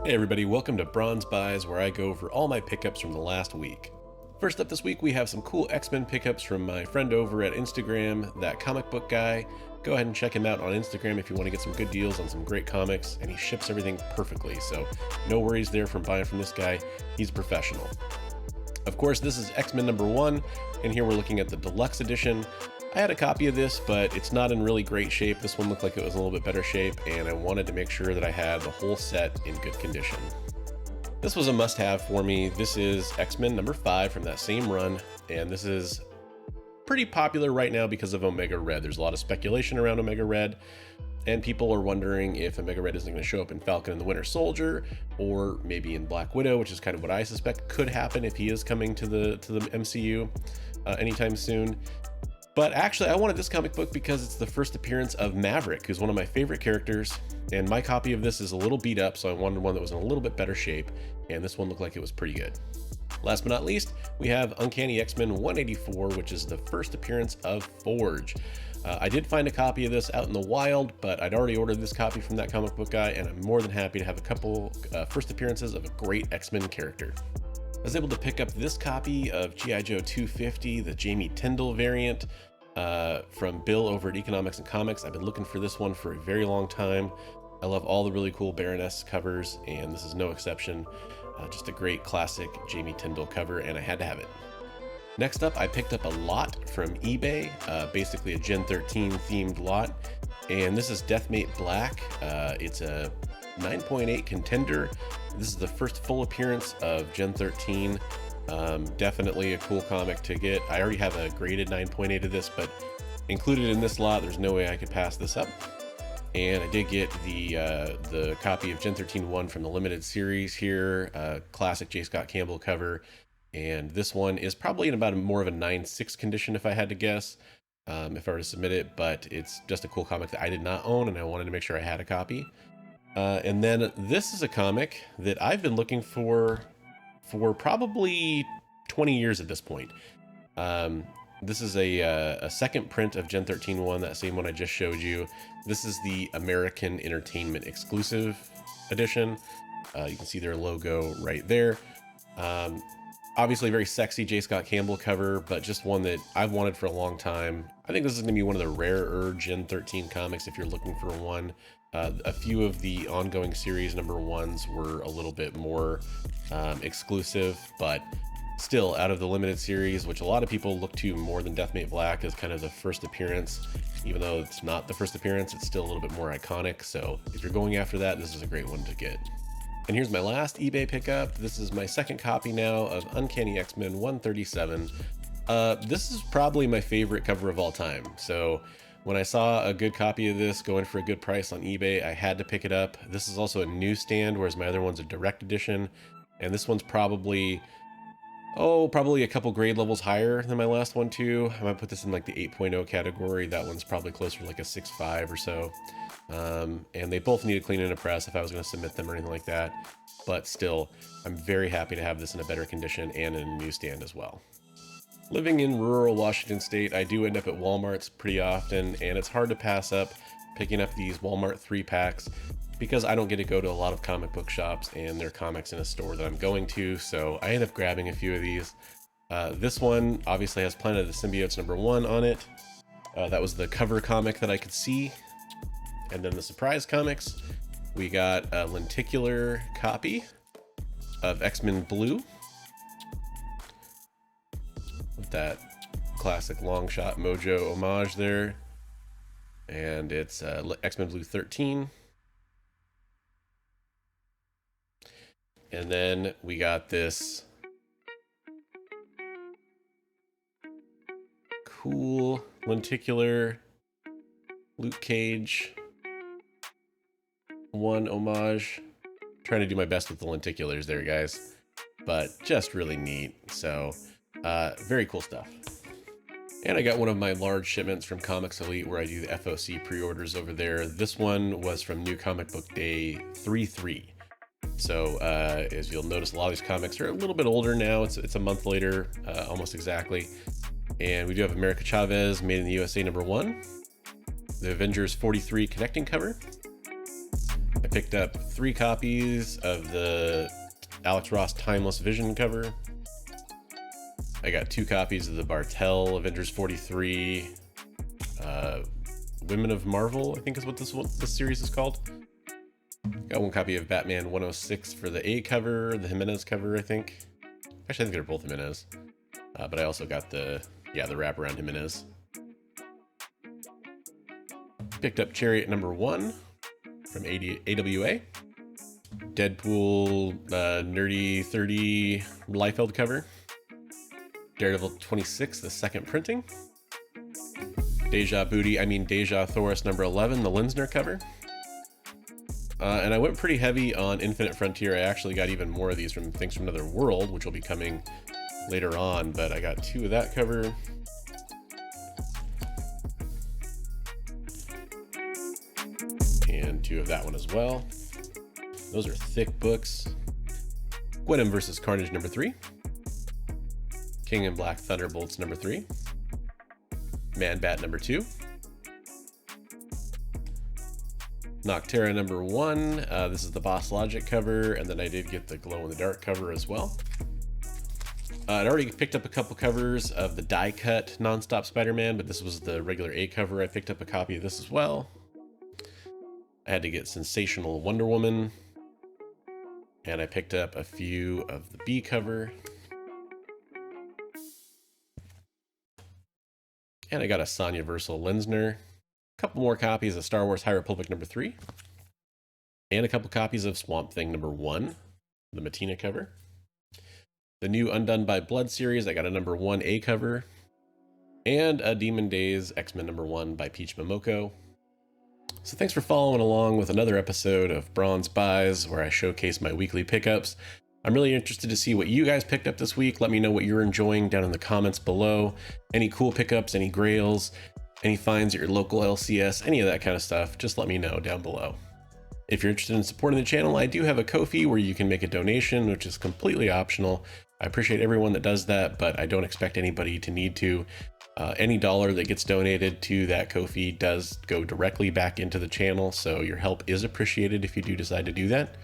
Hey everybody, welcome to Bronze Buys, where I go over all my pickups from the last week. First up this week, we have some cool X-Men pickups from my friend over at Instagram, That Comic Book Guy. Go ahead and check him out on Instagram if you want to get some good deals on some great comics, and he ships everything perfectly, so no worries there from buying from this guy. He's a professional. Of course, this is X-Men #1, and here we're looking at the deluxe edition. I had a copy of this, but it's not in really great shape. This one looked like it was in a little bit better shape, and I wanted to make sure that I had the whole set in good condition. This was a must-have for me. This is X-Men #5 from that same run, and this is pretty popular right now because of Omega Red. There's a lot of speculation around Omega Red, and people are wondering if Omega Red isn't going to show up in Falcon and the Winter Soldier, or maybe in Black Widow, which is kind of what I suspect could happen if he is coming to the MCU anytime soon. But actually, I wanted this comic book because it's the first appearance of Maverick, who's one of my favorite characters, and my copy of this is a little beat up, so I wanted one that was in a little bit better shape, and this one looked like it was pretty good. Last but not least, we have Uncanny X-Men 184, which is the first appearance of Forge. I did find a copy of this out in the wild, but I'd already ordered this copy from That Comic Book Guy, and I'm more than happy to have a couple first appearances of a great X-Men character. I was able to pick up this copy of G.I. Joe 250, the Jamie Tyndall variant, from Bill over at Economics and Comics. I've been looking for this one for a very long time. I love all the really cool Baroness covers, and this is no exception. Just a great classic Jamie Tyndall cover, and I had to have it. Next up, I picked up a lot from eBay, basically a Gen 13 themed lot, and this is Deathmate Black. It's a 9.8 contender. This is the first full appearance of Gen 13. Definitely a cool comic to get. I already have a graded 9.8 of this, but included in this lot, there's no way I could pass this up. And I did get the copy of Gen 13-1 from the limited series here, classic J. Scott Campbell cover. And this one is probably in about more of a 9.6 condition if I had to guess, if I were to submit it, but it's just a cool comic that I did not own, and I wanted to make sure I had a copy. And then this is a comic that I've been looking for probably 20 years at this point. This is a second print of Gen 13-1, that same one I just showed you. This is the American Entertainment exclusive edition. You can see their logo right there. Obviously a very sexy J. Scott Campbell cover, but just one that I've wanted for a long time. I think this is going to be one of the rarer Gen 13 comics if you're looking for one. A few of the ongoing series #1s were a little bit more exclusive, but still, out of the limited series, which a lot of people look to more than Deathmate Black as kind of the first appearance, even though it's not the first appearance, it's still a little bit more iconic. So if you're going after that, this is a great one to get. And here's my last eBay pickup. This is my second copy now of Uncanny X-Men 137. This is probably my favorite cover of all time. So when I saw a good copy of this going for a good price on eBay, I had to pick it up. This is also a newsstand, whereas my other one's a direct edition. And this one's probably a couple grade levels higher than my last one too. I might put this in like the 8.0 category. That one's probably closer to like a 6.5 or so. And they both need a clean and a press if I was going to submit them or anything like that. But still, I'm very happy to have this in a better condition and in a newsstand as well. Living in rural Washington State, I do end up at Walmarts pretty often, and it's hard to pass up picking up these Walmart 3-packs because I don't get to go to a lot of comic book shops and there are comics in a store that I'm going to, so I end up grabbing a few of these. This one obviously has Planet of the Symbiotes #1 on it. That was the cover comic that I could see. And then the surprise comics, we got a lenticular copy of X-Men Blue with that classic long shot Mojo homage there. And it's X-Men Blue 13. And then we got this cool lenticular Luke Cage 1 homage. Trying to do my best with the lenticulars there, guys, but just really neat. So very cool stuff. And I got one of my large shipments from Comics Elite where I do the FOC pre-orders over there. This one was from New Comic Book Day 3-3. So as you'll notice, a lot of these comics are a little bit older now. It's a month later, almost exactly. And we do have America Chavez, Made in the USA #1. The Avengers 43 connecting cover. picked up 3 copies of the Alex Ross Timeless Vision cover. I got 2 copies of the Bartel Avengers 43 Women of Marvel, I think is what this series is called. Got 1 copy of Batman 106 for the A cover, the Jimenez cover, I think. Actually, I think they're both Jimenez. But I also got the wraparound Jimenez. Picked up Chariot number 1 from AWA. Deadpool Nerdy 30 Liefeld cover. Daredevil 26, the 2nd printing. Deja Thoris number 11, the Linsner cover. And I went pretty heavy on Infinite Frontier. I actually got even more of these from Things from Another World, which will be coming later on, but I got 2 of that cover. And 2 of that one as well. Those are thick books. Gwenom vs. Carnage number 3. King in Black Thunderbolts number 3. Man-Bat number 2. Noctera number 1. This is the Boss Logic cover, and then I did get the glow-in-the-dark cover as well. I'd already picked up a couple covers of the die-cut Non-Stop Spider-Man, but this was the regular A cover. I picked up a copy of this as well. I had to get Sensational Wonder Woman, and I picked up a few of the B cover. And I got a Sonya Versal Linsner, a couple more copies of Star Wars High Republic number 3, and a couple copies of Swamp Thing number 1, the Matina cover. The new Undone by Blood series, I got a number 1 A cover, and a Demon Days X-Men number 1 by Peach Momoko. So thanks for following along with another episode of Bronze Buys, where I showcase my weekly pickups. I'm really interested to see what you guys picked up this week. Let me know what you're enjoying down in the comments below. Any cool pickups, any grails, any finds at your local LCS, any of that kind of stuff, just let me know down below. If you're interested in supporting the channel, I do have a Ko-fi where you can make a donation, which is completely optional. I appreciate everyone that does that, but I don't expect anybody to need to. Any dollar that gets donated to that Ko-fi does go directly back into the channel, so your help is appreciated if you do decide to do that.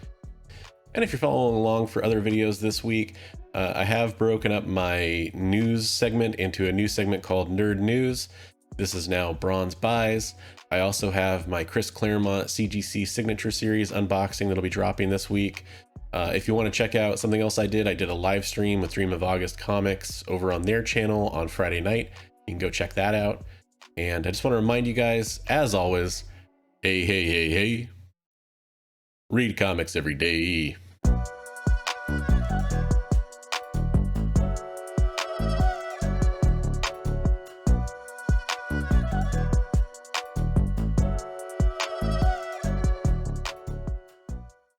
And if you're following along for other videos this week, I have broken up my news segment into a new segment called Nerd News. This is now Bronze Buys. I also have my Chris Claremont CGC Signature Series unboxing that'll be dropping this week. If you want to check out something else I did a live stream with Dream of August Comics over on their channel on Friday night. You can go check that out. And I just want to remind you guys, as always, hey, read comics every day.